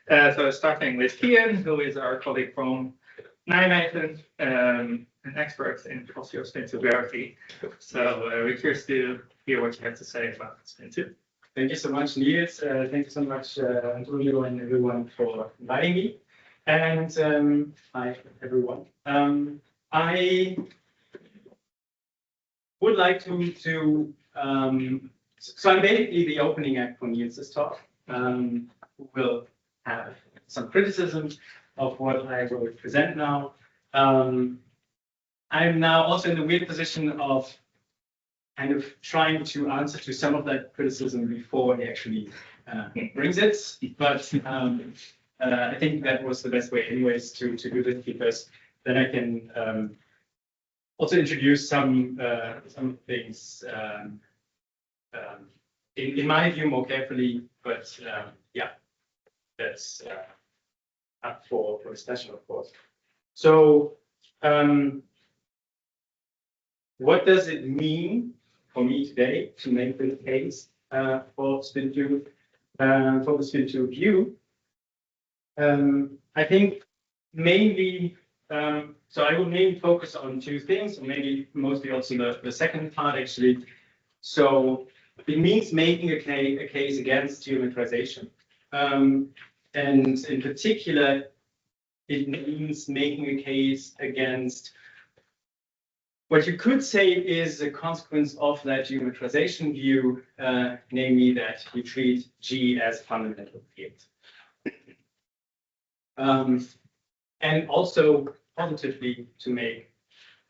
So starting with Kian, who is our colleague from Nijmegen, an expert in Gaussian spin-2 gravity. So we're curious to hear what you have to say about spin-2. Thank you so much, Niels. Thank you so much, Antonio and everyone for inviting me. And hi, everyone. I would like to so I'm basically the opening act for Niels' talk. We will have some criticism of what I will present now. I'm now also in the weird position of kind of trying to answer to some of that criticism before he actually brings it. But I think that was the best way anyways to do this, because then I can also introduce some things in my view more carefully, but yeah, that's up for discussion, of course. So what does it mean for me today to make the case for Spin-2, for the Spin-2 view? I think mainly, so I will mainly focus on two things, or maybe mostly also the second part actually. So it means making a case against geometrization. And in particular, it means making a case against what you could say is a consequence of that geometrization view, namely that you treat G as a fundamental field. And also positively to make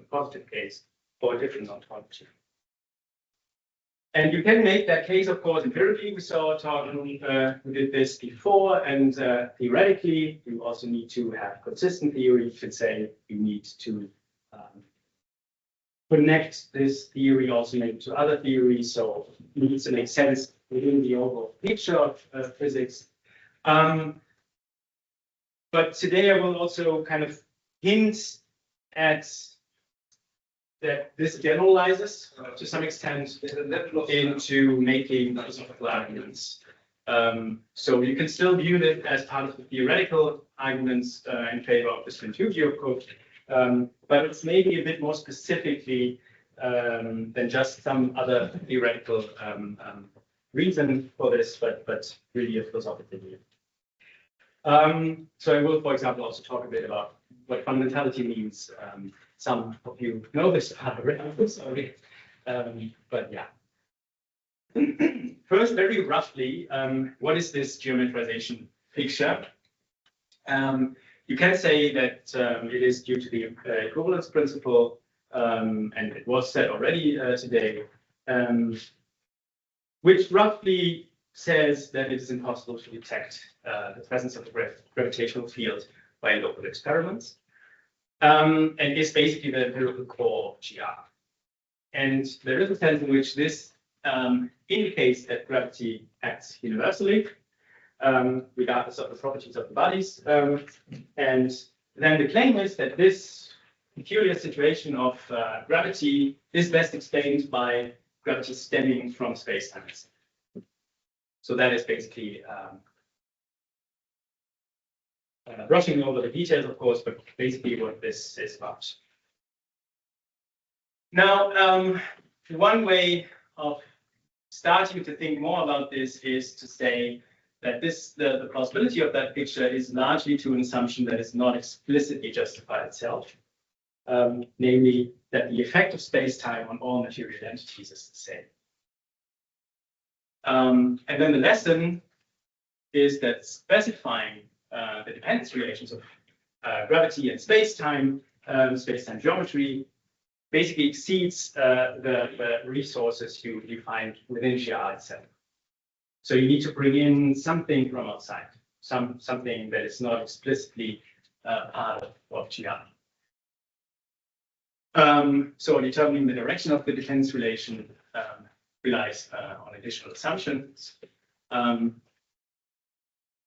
a positive case for a different ontology. And you can make that case, of course, empirically. We saw talking, we did this before, and theoretically, you also need to have consistent theory. You could say you need to connect this theory also maybe to other theories, so it needs to make sense within the overall picture of physics. But today I will also kind of hint at that this generalizes to some extent into making philosophical arguments. So you can still view it as part of the theoretical arguments in favor of the Spin-2 view, of course, but it's maybe a bit more specifically than just some other theoretical reason for this, but really a philosophical view. So I will, for example, also talk a bit about what fundamentality means. Some of you know this already, sorry, but yeah. First, very roughly, what is this geometrization picture? You can say that it is due to the equivalence principle, and it was said already today, which roughly says that it is impossible to detect the presence of a gravitational field by local experiments, and is basically the empirical core of GR. And there is a sense in which this indicates that gravity acts universally, regardless of the properties of the bodies. And then the claim is that this peculiar situation of gravity is best explained by gravity stemming from space-time. So that is basically brushing over the details, of course, but basically what this is about. Now, one way of starting to think more about this is to say that the plausibility of that picture is largely to an assumption that is not explicitly justified itself, namely that the effect of space-time on all material entities is the same. And then the lesson is that specifying the dependence relations of gravity and space-time geometry, basically exceeds the resources you find within GR itself. So you need to bring in something from outside, something that is not explicitly part of GR. So determining the direction of the dependence relation relies on additional assumptions.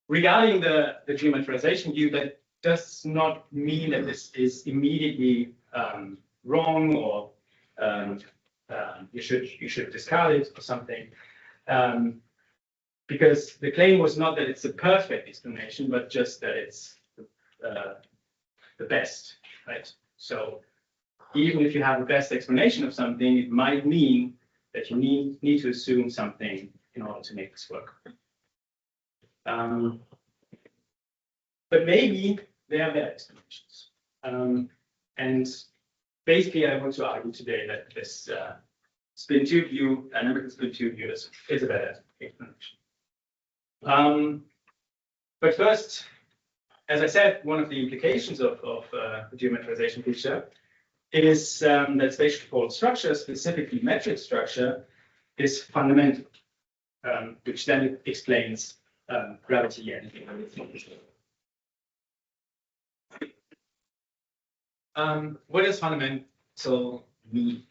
Regarding the geometrization view, that does not mean that this is immediately wrong or you should discard it or something. because the claim was not that it's a perfect explanation, but just that it's the best, right? So even if you have the best explanation of something, it might mean that you need to assume something in order to make this work. But maybe they are bad explanations. And basically, I want to argue today that this Spin-2 view, dynamical Spin-2 view, is a better explanation. But first, as I said, one of the implications of the geometrization feature is that spatial topological structure, specifically metric structure, is fundamental, which then explains gravity and what does fundamental mean?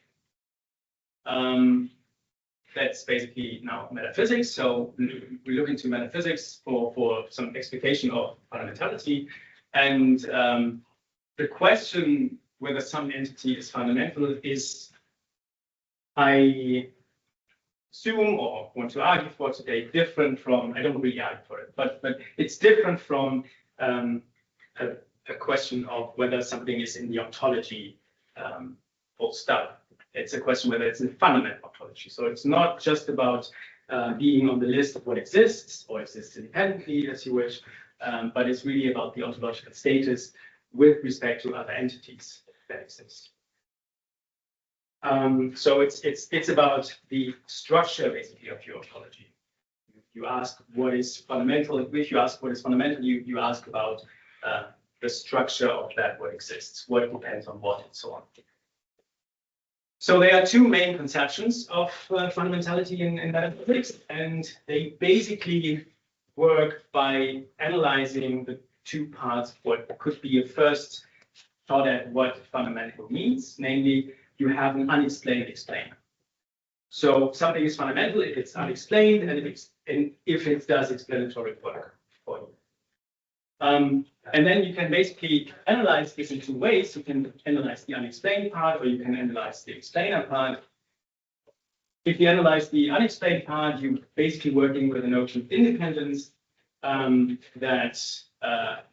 That's basically now metaphysics. So we look into metaphysics for some explication of fundamentality. And the question whether some entity is fundamental is, I assume or want to argue for today, different from, I don't really argue for it, but it's different from a question of whether something is in the ontology full stop. It's a question whether it's in fundamental ontology. So it's not just about being on the list of what exists or exists independently, as you wish, but it's really about the ontological status with respect to other entities that exist. So it's about the structure basically of your ontology. You ask what is fundamental. If you ask what is fundamental, you ask about the structure of that what exists, what depends on what, and so on. So there are two main conceptions of fundamentality in metaphysics, and they basically work by analyzing the two parts of what could be a first thought at what fundamental means, namely you have an unexplained explainer. So something is fundamental if it's unexplained and if it does explanatory work for you. And then you can basically analyze this in two ways. You can analyze the unexplained part, or you can analyze the explainer part. If you analyze the unexplained part, you're basically working with a notion of independence that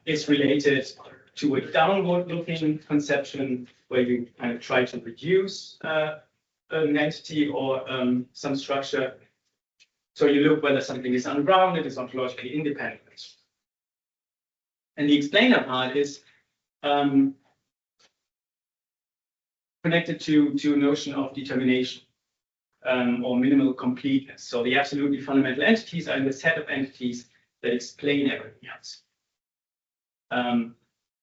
is related to a downward-looking conception where you kind of try to reduce an entity or some structure. So you look whether something is ungrounded, is ontologically independent. And the explainer part is connected to a notion of determination or minimal completeness. So the absolutely fundamental entities are in the set of entities that explain everything else.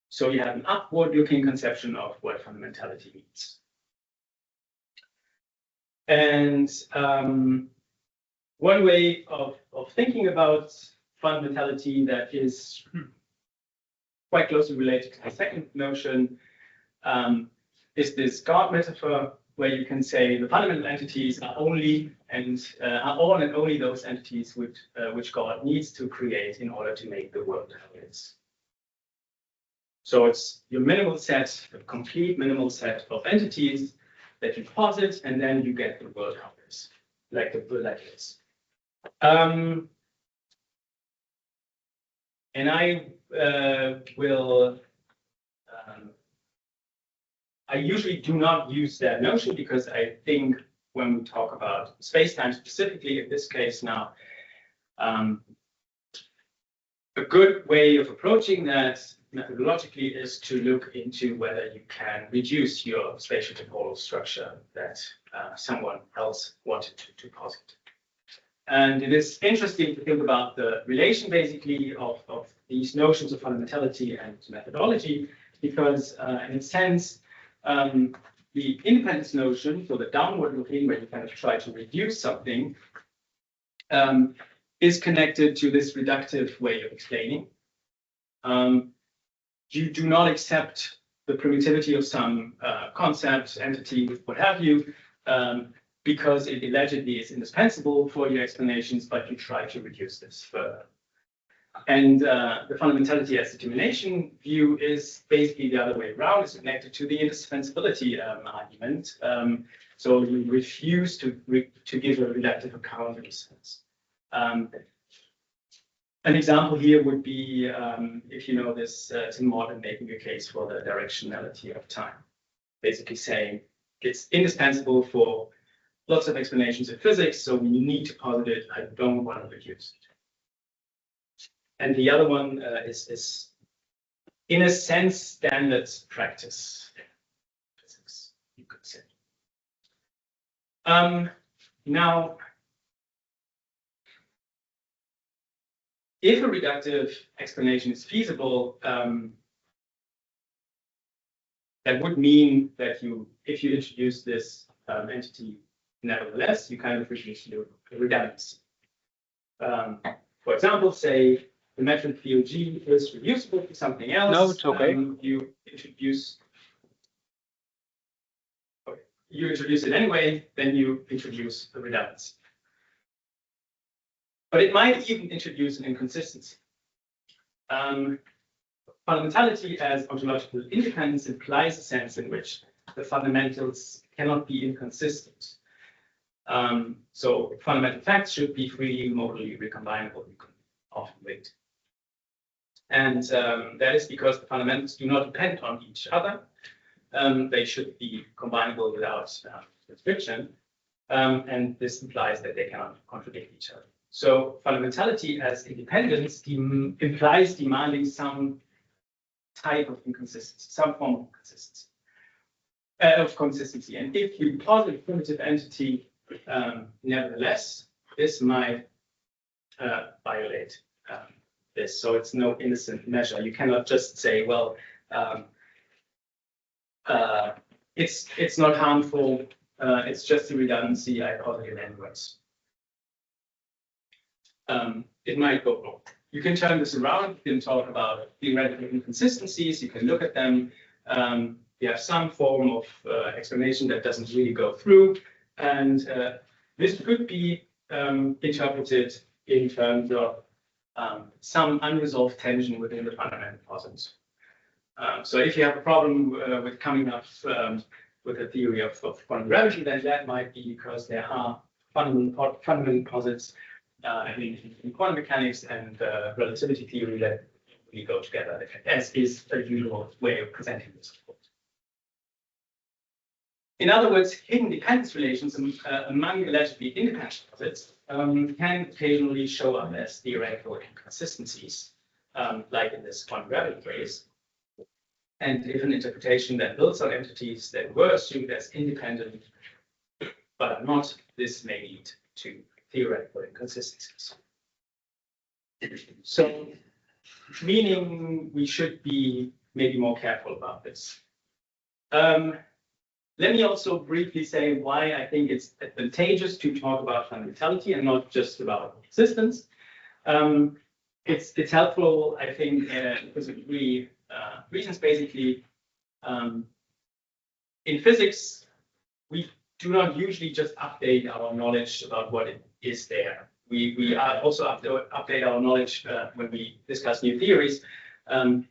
So you have an upward-looking conception of what fundamentality means. And one way of thinking about fundamentality that is quite closely related to the second notion is this God metaphor, where you can say the fundamental entities are only are all and only those entities which God needs to create in order to make the world how it is. So it's your minimal set, a complete minimal set of entities that you posit, and then you get the world how it is, like the world like this. And I I usually do not use that notion because I think when we talk about space-time specifically, in this case now, a good way of approaching that methodologically is to look into whether you can reduce your spatial topological structure that someone else wanted to posit. And it is interesting to think about the relation basically of these notions of fundamentality and methodology, because in a sense, the independence notion, so the downward looking, where you kind of try to reduce something, is connected to this reductive way of explaining. You do not accept the primitivity of some concept, entity, what have you, because it allegedly is indispensable for your explanations, but you try to reduce this further. And the fundamentality as determination view is basically the other way around. It's connected to the indispensability argument. So you refuse to give a reductive account in a sense. An example here would be if you know this Tim Morton making a case for the directionality of time, basically saying it's indispensable for lots of explanations in physics, so when you need to posit it, I don't want to reduce it. And the other one is in a sense, standard practice physics, you could say. Now, if a reductive explanation is feasible, that would mean that if you introduce this entity, nevertheless, you kind of reduce your redundancy. For example, say the metric field G is reducible to something else. No, it's okay. You introduce it anyway, then you introduce the redundancy. But it might even introduce an inconsistency. Fundamentality as ontological independence implies a sense in which the fundamentals cannot be inconsistent. So fundamental facts should be freely modally recombinable, you can often wait. And that is because the fundamentals do not depend on each other. They should be combinable without restriction. And this implies that they cannot contradict each other. So fundamentality as independence implies demanding some type of inconsistency, some form of consistency. And if you posit a primitive entity, nevertheless, this might violate this. So it's no innocent measure. You cannot just say, well, it's not harmful. It's just a redundancy. I posit it anyways. It might go wrong. You can turn this around. You can talk about theoretical inconsistencies. You can look at them. You have some form of explanation that doesn't really go through. And this could be interpreted in terms of some unresolved tension within the fundamental posits. So if you have a problem with coming up with a theory of quantum gravity, then that might be because there are fundamental posits in quantum mechanics and relativity theory that really go together, as is a usual way of presenting this, of course. In other words, hidden dependence relations among allegedly independent posits can occasionally show up as theoretical inconsistencies, like in this quantum gravity case. And if an interpretation that builds on entities that were assumed as independent but are not, this may lead to theoretical inconsistencies. So, meaning we should be maybe more careful about this. Let me also briefly say why I think it's advantageous to talk about fundamentality and not just about existence. It's helpful, I think, because of three reasons. Basically, in physics, we do not usually just update our knowledge about what it is there. We also update our knowledge when we discuss new theories on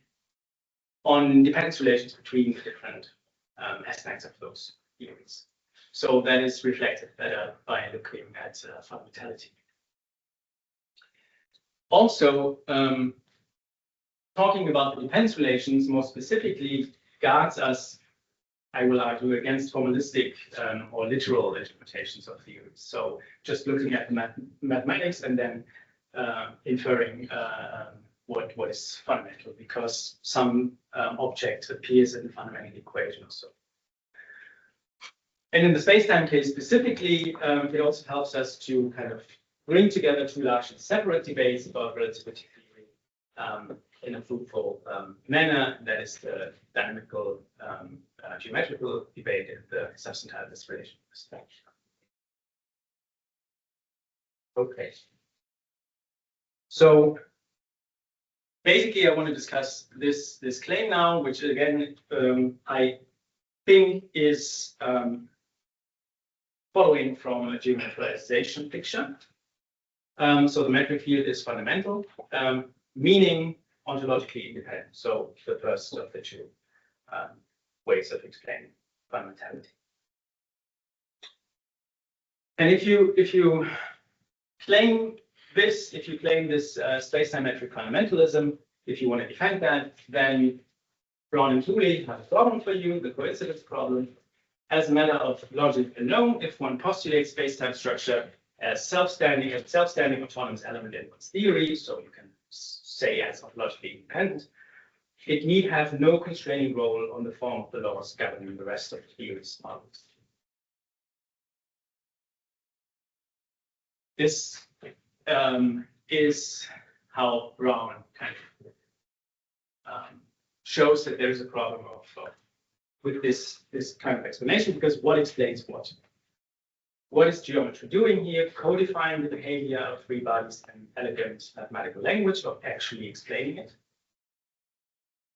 dependence relations between the different aspects of those theories. So that is reflected better by looking at fundamentality. Also, talking about the dependence relations more specifically guards us, I will argue, against formalistic or literal interpretations of theories. So just looking at the mathematics and then inferring what is fundamental, because some object appears in the fundamental equation or so. And in the space-time case specifically, it also helps us to kind of bring together two largely separate debates about relativity theory in a fruitful manner. That is the dynamical geometrical debate and the substantial relation. Okay. So basically, I want to discuss this claim now, which again I think is following from a geometricization picture. So the metric field is fundamental, meaning ontologically independent. So the first of the two ways of explaining fundamentality. And if you claim this, if you claim this space-time metric fundamentalism, if you want to defend that, then Brown and Tooley have a problem for you, the coincidence problem. As a matter of logic alone, if one postulates space-time structure as self-standing autonomous element in one's theory, so you can say as ontologically independent, it need have no constraining role on the form of the laws governing the rest of the theory's models. This is how Brown kind of shows that there is a problem with this kind of explanation, because what explains what? What is geometry doing here? Codifying the behavior of free bodies in elegant mathematical language, or actually explaining it?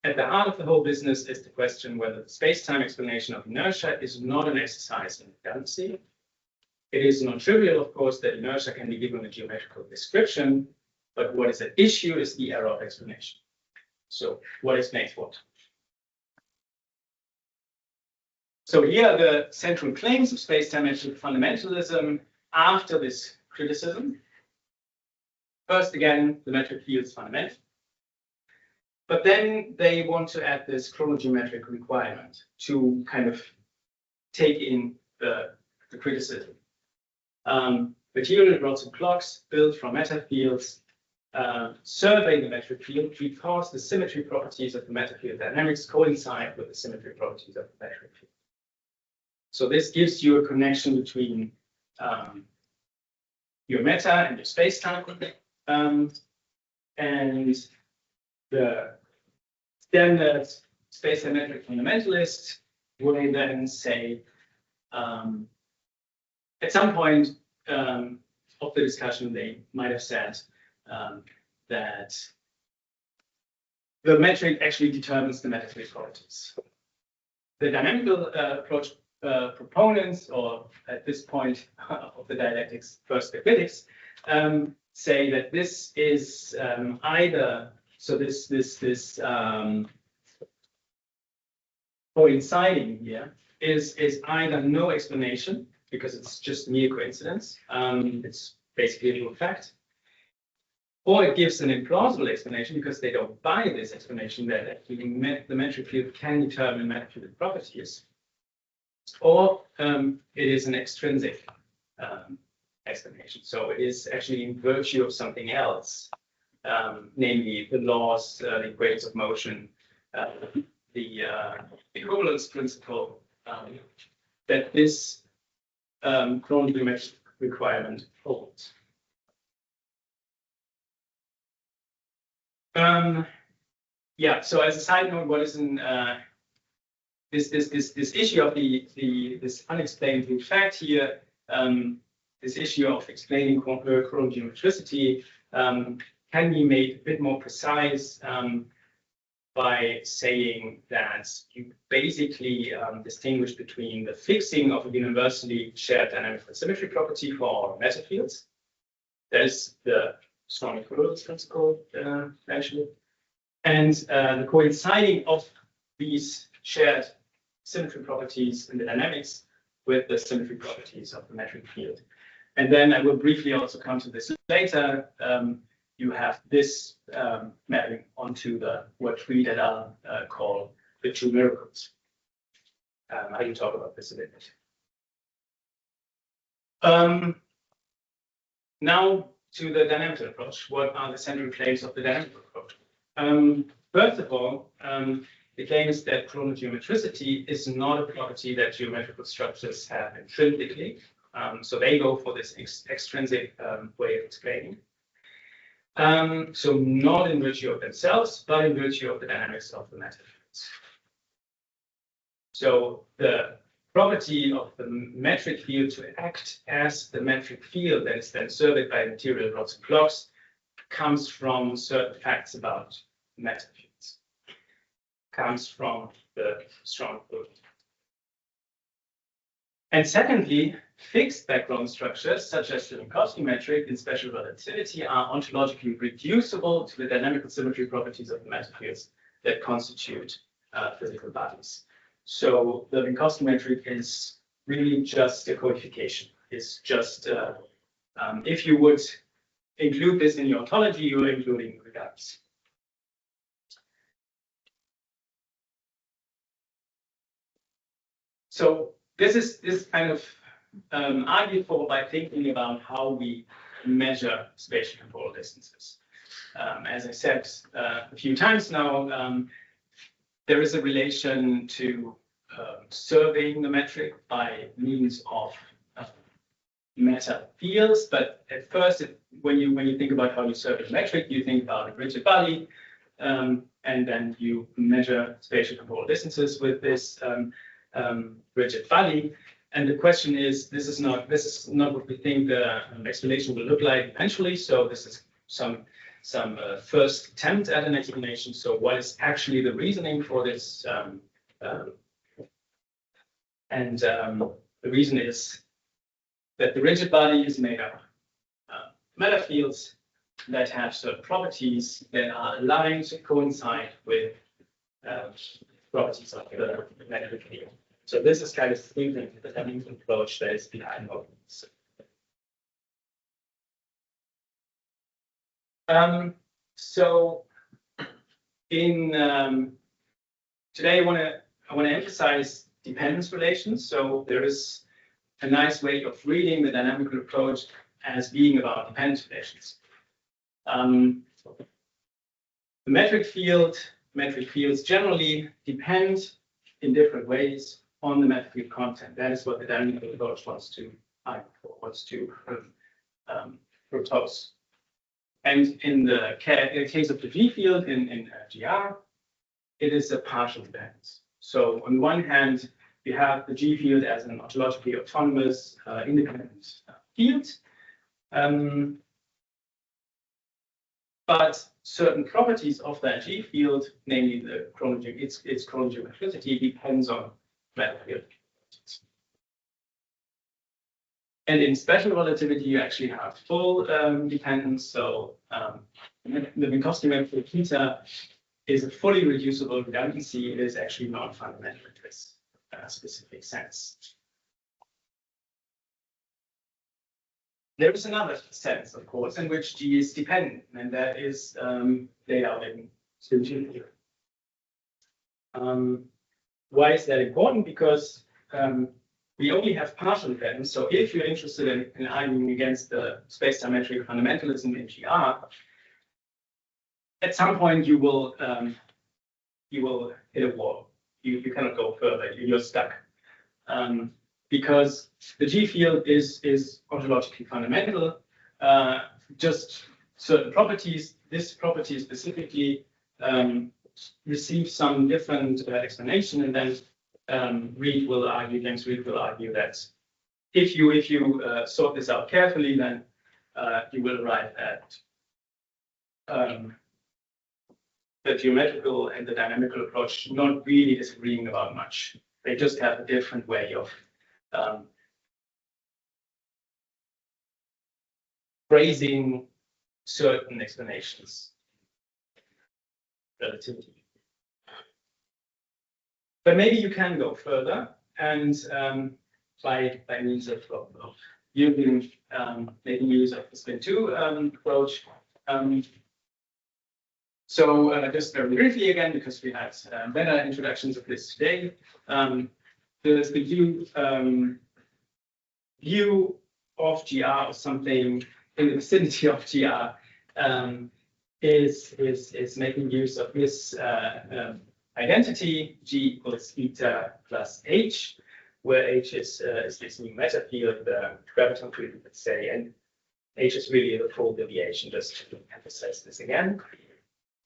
At the heart of the whole business is the question whether the space-time explanation of inertia is not an exercise in redundancy. It is non-trivial, of course, that inertia can be given a geometrical description, but what is at issue is the error of explanation. So what explains what? So here are the central claims of space-time metric fundamentalism after this criticism. First, again, the metric field is fundamental. But then they want to add this chronogeometric requirement to kind of take in the criticism. Material rods and clocks built from matter fields survey the metric field because the symmetry properties of the matter field dynamics coincide with the symmetry properties of the metric field. So this gives you a connection between your meta and your space-time, and the standard space-time metric fundamentalist will then say, at some point of the discussion, they might have said that the metric actually determines the meta field properties. The dynamical approach proponents, or at this point of the dialectics, first the critics, say that this is either, so this coinciding here is either no explanation, because it's just mere coincidence, it's basically a true fact, or it gives an implausible explanation because they don't buy this explanation that actually the metric field can determine metric field properties, or it is an extrinsic explanation. So it is actually in virtue of something else, namely the laws, the equations of motion, the equivalence principle, that this chronogeometric requirement holds. Yeah. So as a side note, what is in this issue of this unexplained root fact here, this issue of explaining chronogeometricity can be made a bit more precise by saying that you basically distinguish between the fixing of a universally shared dynamical symmetry property for all matter fields. That is the strong equivalence principle mentioned, and the coinciding of these shared symmetry properties in the dynamics with the symmetry properties of the metric field. And then I will briefly also come to this later. You have this mapping onto the what Reed et al. Call the two miracles. I can talk about this a little bit. Now to the dynamical approach. What are the central claims of the dynamical approach? First of all, the claim is that chronogeometricity is not a property that geometrical structures have intrinsically. So they go for this extrinsic way of explaining. So not in virtue of themselves, but in virtue of the dynamics of the matter fields. So the property of the metric field to act as the metric field that is then surveyed by material rods and clocks comes from certain facts about matter fields. Comes from the strong equivalent. And secondly, fixed background structures, such as the Minkowski metric in special relativity, are ontologically reducible to the dynamical symmetry properties of the matter fields that constitute physical bodies. So the Minkowski metric is really just a codification. It's just, if you would include this in your ontology, you're including regards. So this is kind of argued for by thinking about how we measure spatial temporal distances. As I said a few times now, there is a relation to surveying the metric by means of meta fields, but at first, when you think about how you survey the metric, you think about a rigid body, and then you measure spatial temporal distances with this rigid body. And the question is, this is not what we think the explanation will look like eventually. So this is some first attempt at an explanation. So what is actually the reasoning for this? The reason is that the rigid body is made up of meta fields that have certain properties that are aligned to coincide with properties of the magnetic field. So this is kind of thinking the dynamic approach that is behind all this. So in today I want to emphasize dependence relations. So there is a nice way of reading the dynamical approach as being about dependence relations. The metric fields generally depend in different ways on the metric field content. That is what the dynamical approach wants to propose. And in the case of the G field in GR, it is a partial dependence. So on one hand, you have the G field as an ontologically autonomous, independent field. But certain properties of that G field, namely the its chronogeometricity, depends on metal field. And in special relativity, you actually have full dependence. So the Minkowski map for theta is a fully reducible redundancy. It is actually not fundamental in this specific sense. There is another sense, of course, in which G is dependent, and that is laid out in Spin-2 theory. Why is that important? Because we only have partial dependence. So if you're interested in arguing against the space-time metric fundamentalism in GR, at some point you will hit a wall. You cannot go further. You're stuck. Because the G field is ontologically fundamental, just certain properties. This property specifically receives some different explanation, and then James Reed will argue that if you sort this out carefully, then you will arrive at the geometrical and the dynamical approach not really disagreeing about much. They just have a different way of phrasing certain explanations. Relativity. But maybe you can go further, and by means of using making use of the Spin-2 approach. So just very briefly again, because we had better introductions of this today, the Spin-2 view of GR or something in the vicinity of GR is making use of this identity G equals eta plus H, where H is this new meta field, the graviton field, let's say, and H is really the full deviation, just to emphasize this again.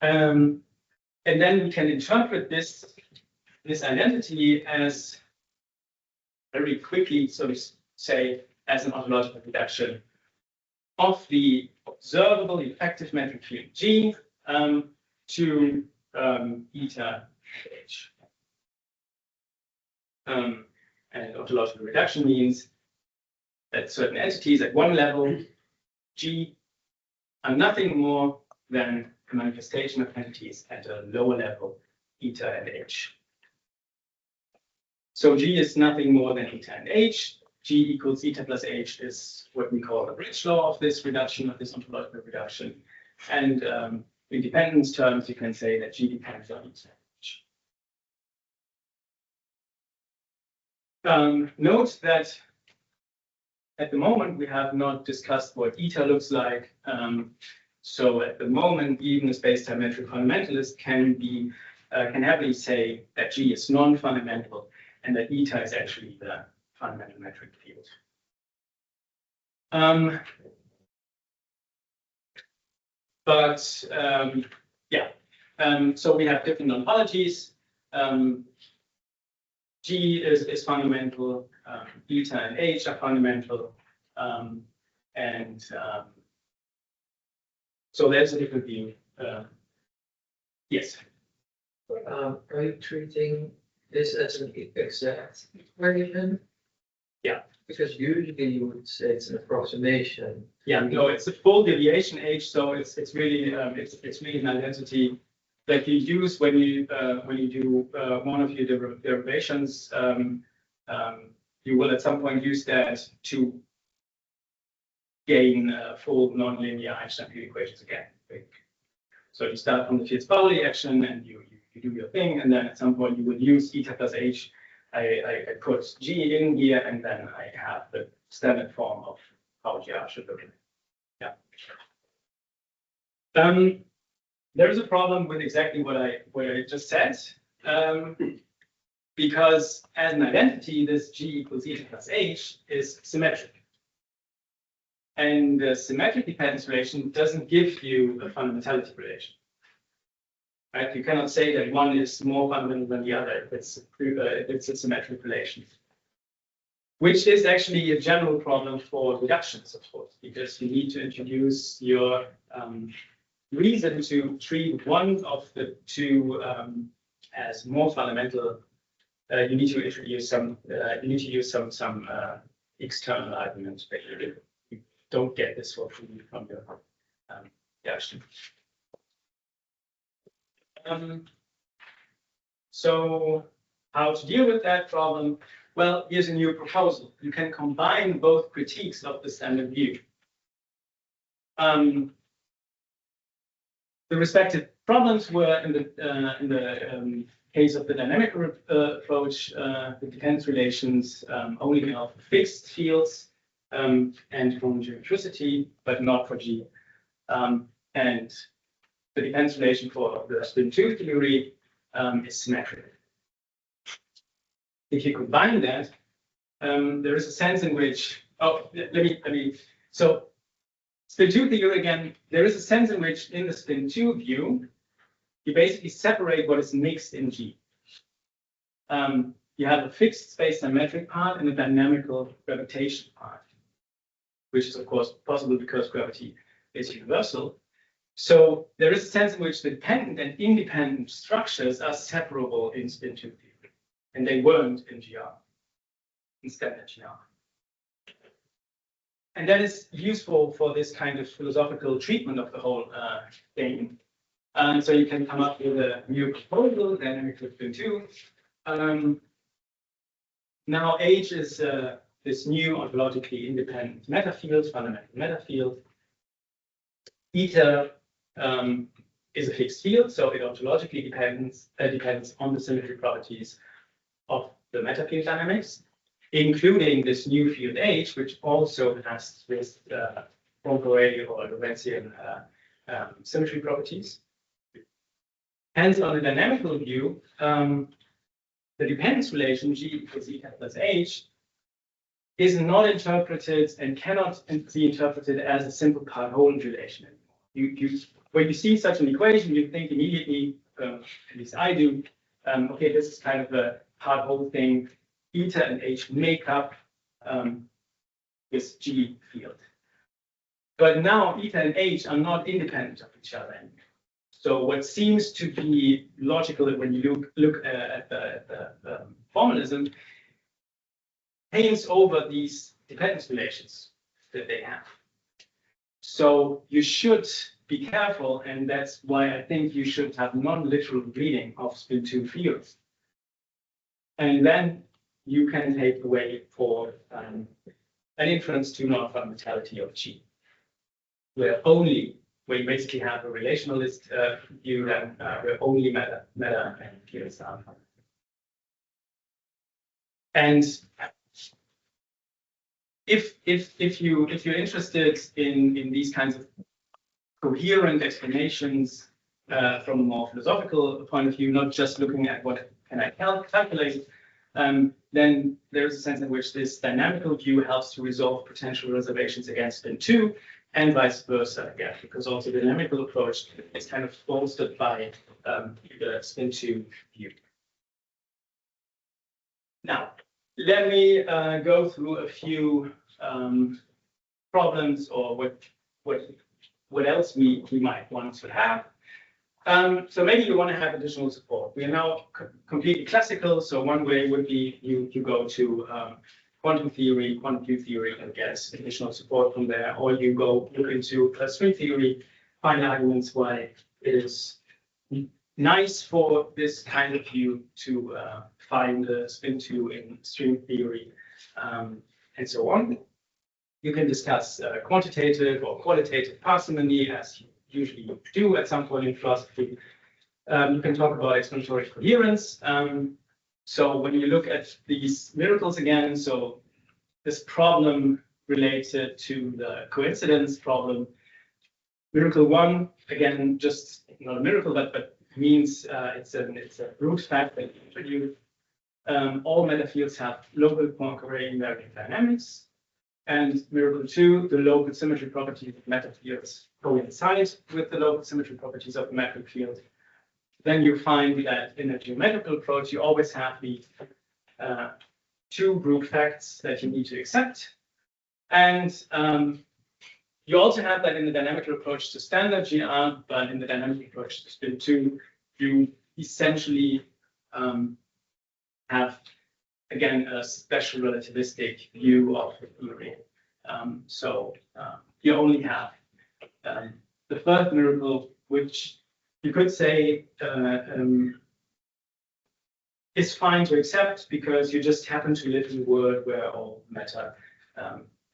And then we can interpret this identity as very quickly, so to say, as an ontological reduction of the observable effective metric field G to eta H. And ontological reduction means that certain entities at one level, G, are nothing more than a manifestation of entities at a lower level, eta and H. So G is nothing more than eta and H. G equals eta plus H is what we call the bridge law of this reduction, of this ontological reduction. And in dependence terms, you can say that G depends on eta H. Note that at the moment, we have not discussed what eta looks like. So at the moment, even a space-time metric fundamentalist can happily say that G is non-fundamental and that eta is actually the fundamental metric field. So we have different ontologies. G is fundamental, eta and H are fundamental, so there's a different view. Yes. Are you treating this as an exact equation? Yeah. Because usually you would say it's an approximation. Yeah, no, it's a full deviation H, so it's really an identity that you use when you do one of your derivations. You will at some point use that to gain full nonlinear Einstein field equations again. So you start from the field's Pauli action and you do your thing, and then at some point you will use eta plus H. I put G in here, and then I have the standard form of how GR should look like. Yeah. There is a problem with exactly what I just said, because as an identity, this G equals eta plus H is symmetric. And the symmetric dependence relation doesn't give you a fundamentality relation. Right? You cannot say that one is more fundamental than the other if it's a symmetric relation. Which is actually a general problem for reductions, of course, because you need to introduce your reason to treat one of the two as more fundamental. You need to introduce some. You need to use some external arguments. Basically, you don't get this for free from your reduction. So how to deal with that problem? Well, here's a new proposal. You can combine both critiques of the standard view. The respective problems were in the case of the dynamic approach, the dependence relations only of fixed fields and homogeneity, but not for G. And the dependence relation for the Spin-2 theory is symmetric. If you combine that, there is a sense in which, so Spin-2 theory again, there is a sense in which in the Spin-2 view, you basically separate what is mixed in G. You have a fixed space-time metric part and a dynamical gravitation part, which is of course possible because gravity is universal. So there is a sense in which the dependent and independent structures are separable in Spin-2 theory, and they weren't in GR, in standard GR. And that is useful for this kind of philosophical treatment of the whole thing. So you can come up with a new proposal, dynamic with Spin-2. Now H is this new ontologically independent meta field, fundamental meta field. Eta is a fixed field, so it ontologically depends on the symmetry properties of the meta field dynamics, including this new field H, which also has this Poincare or Lorentzian symmetry properties. Hence, on the dynamical view, the dependence relation G equals eta plus H is not interpreted and cannot be interpreted as a simple part-whole relation anymore. When you see such an equation, you think immediately, at least I do, okay, this is kind of a part-whole thing. Eta and H make up this G field. But now eta and H are not independent of each other anymore. So what seems to be logical when you look at the formalism paints over these dependence relations that they have. So you should be careful, and that's why I think you should have non-literal reading of Spin-2 fields. And then you can take away for an inference to non-fundamentality of G, where you basically have a relationalist view, then where only meta and fields are fundamental. And if you're interested in these kinds of coherent explanations from a more philosophical point of view, not just looking at what can I calculate, then there's a sense in which this dynamical view helps to resolve potential reservations against Spin-2 and vice versa, again, because also the dynamical approach is kind of bolstered by the Spin-2 view. Now, let me go through a few problems or what else we might want to have. So maybe you want to have additional support. We are now completely classical. So one way would be you go to quantum theory, quantum field theory, and get additional support from there, or you go look into string theory, find arguments why it is nice for this kind of view to find the Spin-2 in string theory, and so on. You can discuss quantitative or qualitative parsimony, as you usually do at some point in philosophy. You can talk about explanatory coherence. So when you look at these miracles again, so this problem related to the coincidence problem, miracle one, again, just not a miracle, but means it's a root fact that all meta fields have local Poincare invariant dynamics. And miracle two, the local symmetry properties of meta fields coincide with the local symmetry properties of the metric field. Then you find that in a geometrical approach, you always have the two root facts that you need to accept. And you also have that in the dynamical approach to standard GR, but in the dynamic approach to Spin-2, you essentially have, again, a special relativistic view of the theory. So you only have the first miracle, which you could say is fine to accept because you just happen to live in a world where all matter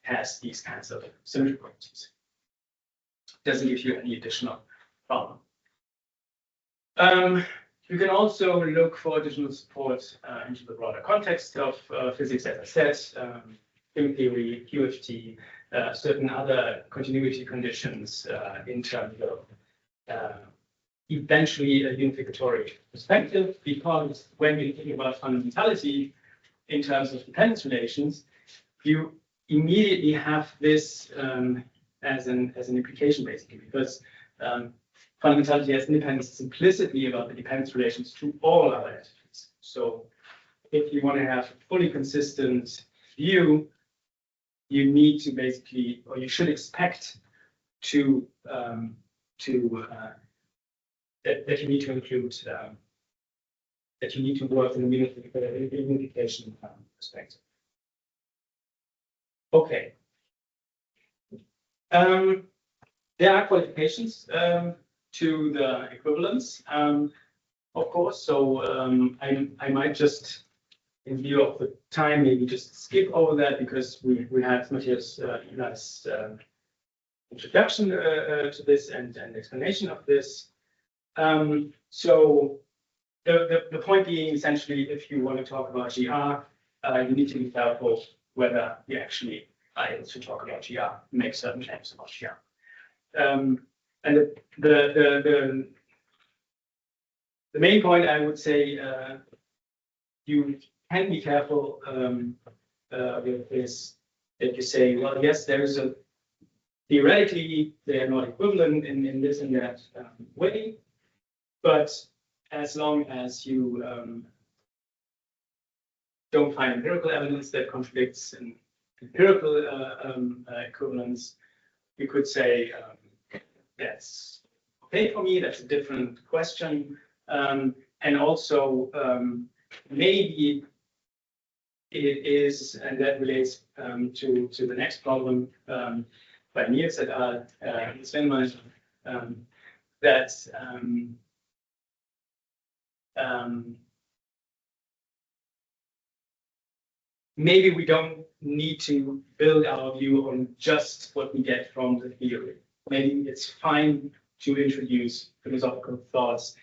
has these kinds of symmetry properties. Doesn't give you any additional problem. You can also look for additional support into the broader context of physics, as I said, string theory, QFT, certain other continuity conditions in terms of eventually a unificatory perspective, because when you think about fundamentality in terms of dependence relations, you immediately have this as an implication, basically, because fundamentality has independence implicitly about the dependence relations to all other entities. So if you want to have a fully consistent view, you need to basically, or you should expect to that you need to include that you need to work in a unification perspective. Okay. There are qualifications to the equivalence, of course. So I might just, in view of the time, maybe just skip over that because we have Matthias nice introduction to this and explanation of this. So the point being, essentially, if you want to talk about GR, you need to be careful whether you actually are able to talk about GR, make certain claims about GR. And the main point I would say, you can be careful with this, that you say, well, yes, there is a theoretically they are not equivalent in this and that way, but as long as you don't find empirical evidence that contradicts an empirical equivalence, you could say that's okay for me. That's a different question, and also maybe it is, and that relates to the next problem by Niels et al. That maybe we don't need to build our view on just what we get from the theory. Maybe it's fine to introduce philosophical thoughts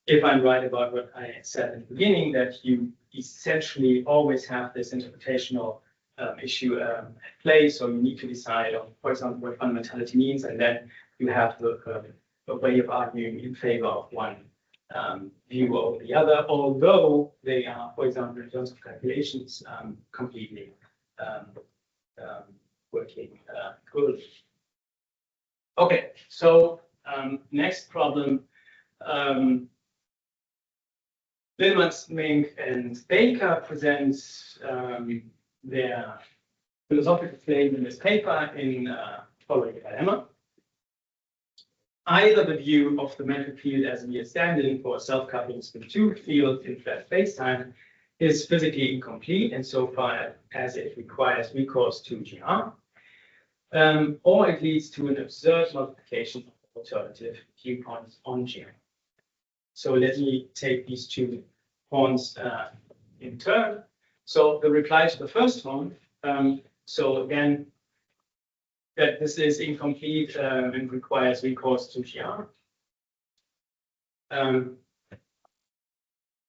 if I'm right about what I said in the beginning, that you essentially always have this interpretational issue at play. So you need to decide on, for example, what fundamentality means, and then you have a way of arguing in favor of one view over the other, although they are, for example, in terms of calculations, completely working good. Okay, so next problem. Lillmans, Mink, and Baker presents their philosophical claim in this paper in following dilemma. Either the view of the metric field as we are standing for a self-coupling spin-2 field in flat spacetime is physically incomplete insofar as it requires recourse to GR, or it leads to an absurd multiplication of alternative viewpoints on GR. So let me take these two horns in turn. So the reply to the first horn, so again, that this is incomplete and requires recourse to GR.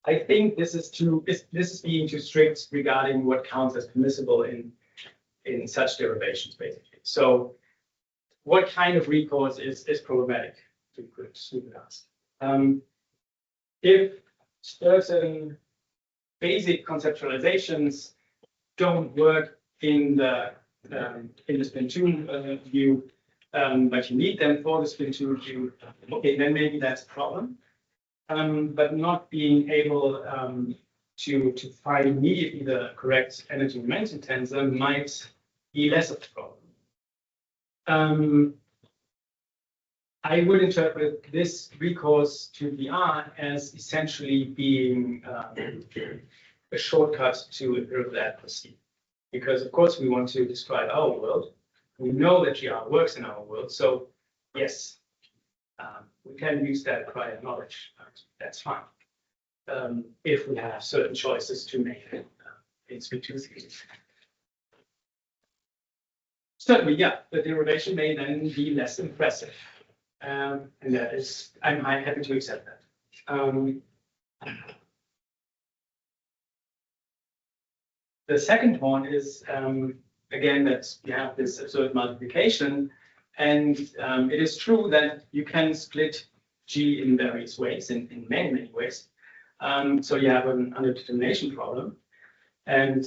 I think this is being too strict regarding what counts as permissible in such derivations, basically. So what kind of recourse is problematic? We could ask. If certain basic conceptualizations don't work in the spin-2 view, but you need them for the spin-2 view, okay, then maybe that's a problem. But not being able to find immediately the correct energy momentum tensor might be less of a problem. I would interpret this recourse to VR as essentially being a shortcut to empirical adequacy. Because of course we want to describe our world. We know that GR works in our world, so yes, we can use that prior knowledge. That's fine. If we have certain choices to make in spin-2 theory. Certainly, yeah, the derivation may then be less impressive. And that is, I'm happy to accept that. The second one is, again, that you have this absurd multiplication. And it is true that you can split G in various ways, in many, many ways. So you have an underdetermination problem. And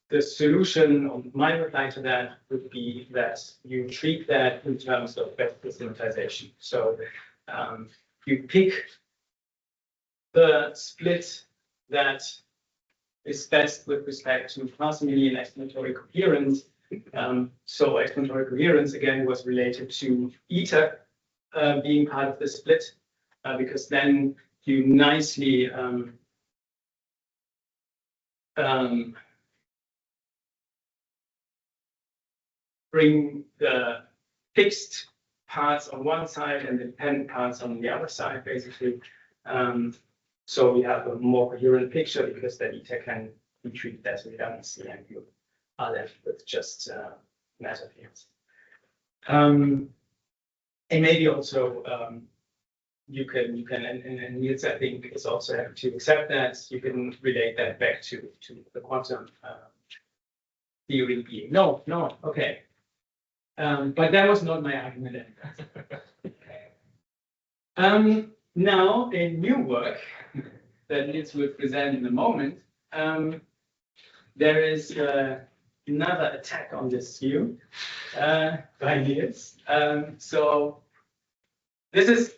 the solution of my reply to that would be that you treat that in terms of vector systematization. So you pick the split that is best with respect to Maximilian explanatory coherence. So explanatory coherence again was related to eta being part of the split, because then you nicely bring the fixed parts on one side and the dependent parts on the other side, basically. So we have a more coherent picture because then eta can be treated as redundancy and you are left with just matter fields. And maybe also you can, and Niels, I think, is also happy to accept that, you can relate that back to the quantum theory being. No, okay. But that was not my argument. Now, in new work that Niels will present in a moment, there is another attack on this view by Niels. So this is,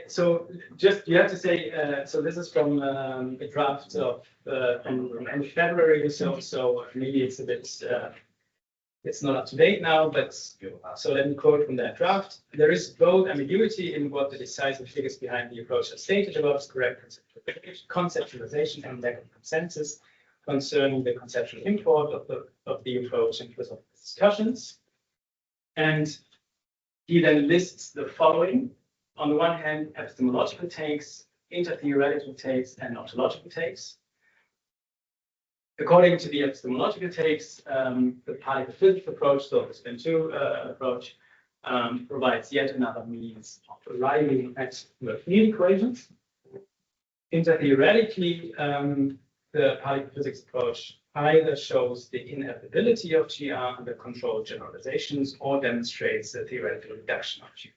so just you have to say, so this is from a draft of from end of February or so. So maybe it's a bit. It's not up to date now, but so let me quote from that draft. There is both ambiguity in what the decisive figures behind the approach are stated about correct conceptualization and lack of consensus concerning the conceptual import of the approach in philosophical discussions. And he then lists the following. On the one hand, epistemological takes, intertheoretical takes, and ontological takes. According to the epistemological takes, the particle physics approach, so the Spin-2 approach, provides yet another means of arriving at the field equations. Intertheoretically, the particle physics approach either shows the inevitability of GR under controlled generalizations or demonstrates the theoretical reduction of GR.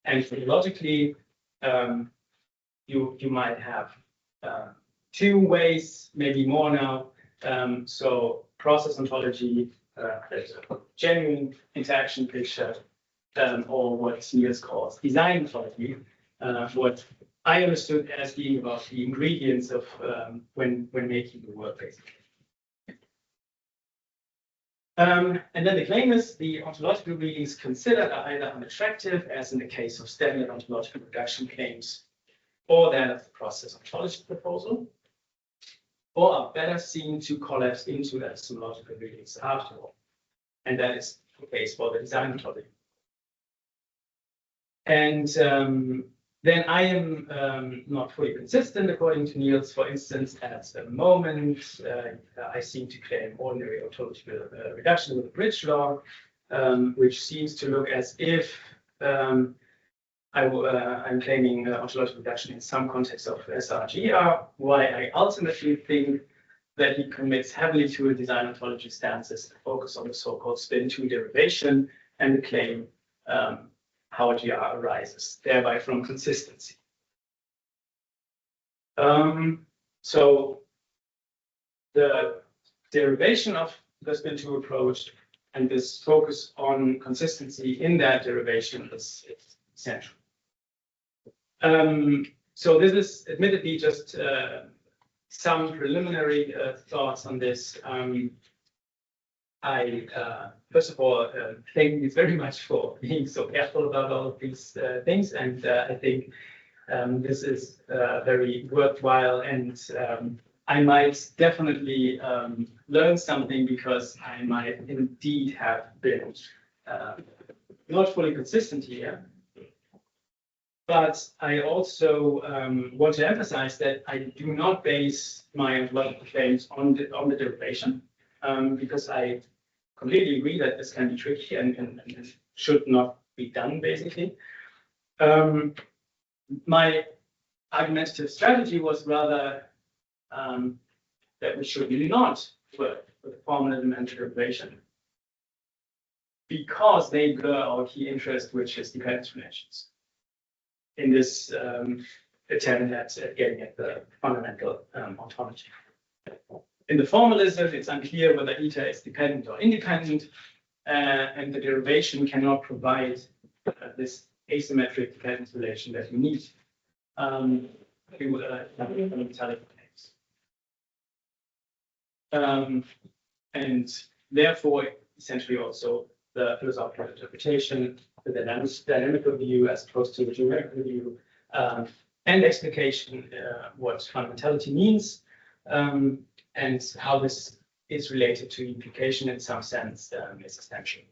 And theologically, you might have two ways, maybe more now. So process ontology, there's a genuine interaction picture, or what Niels calls design ontology, what I understood as being about the ingredients of when making the work, basically. And then the claim is the ontological readings considered are either unattractive, as in the case of standard ontological reduction claims, or that of the process ontology proposal, or are better seen to collapse into epistemological readings after all. And that is the case for the design ontology. And then I am not fully consistent, according to Niels. For instance, at the moment, I seem to claim ordinary ontological reduction with the bridge law, which seems to look as if I'm claiming ontological reduction in some context of SRGR, why I ultimately think that he commits heavily to a design ontology stances, focus on the so-called Spin-2 derivation and the claim how GR arises, thereby from consistency. So the derivation of the Spin-2 approach and this focus on consistency in that derivation is essential. So this is admittedly just some preliminary thoughts on this. I first of all thank you very much for being so careful about all of these things, and I think this is very worthwhile, and I might definitely learn something, because I might indeed have been not fully consistent here. But I also want to emphasize that I do not base my ontological claims on the derivation, because I completely agree that this can be tricky and should not be done, basically. My argumentative strategy was rather that we should not work with the formal elementary derivation, because they blur our key interest, which is dependence relations, in this attempt at getting at the fundamental ontology. In the formalism, it's unclear whether eta is dependent or independent, and the derivation cannot provide this asymmetric dependence relation that you need to metallic case. And therefore, essentially also the philosophical interpretation, the dynamical view as opposed to the geometrical view, and explication what fundamentality means, and how this is related to implication in some sense is essential.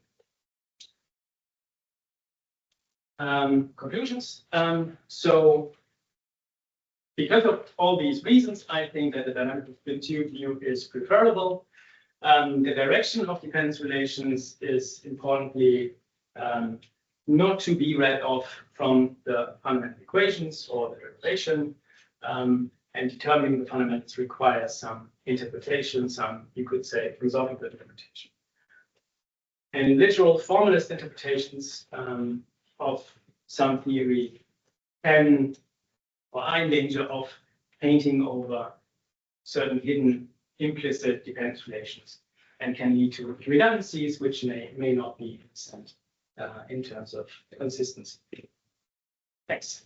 Conclusions. So because of all these reasons, I think that the dynamical Spin-2 view is preferable. The direction of dependence relations is importantly not to be read off from the fundamental equations or the derivation, and determining the fundamentals requires some interpretation, some, you could say, philosophical interpretation. And literal formalist interpretations of some theory can, or are in danger of painting over certain hidden implicit dependence relations, and can lead to redundancies which may not be present in terms of consistency. Thanks.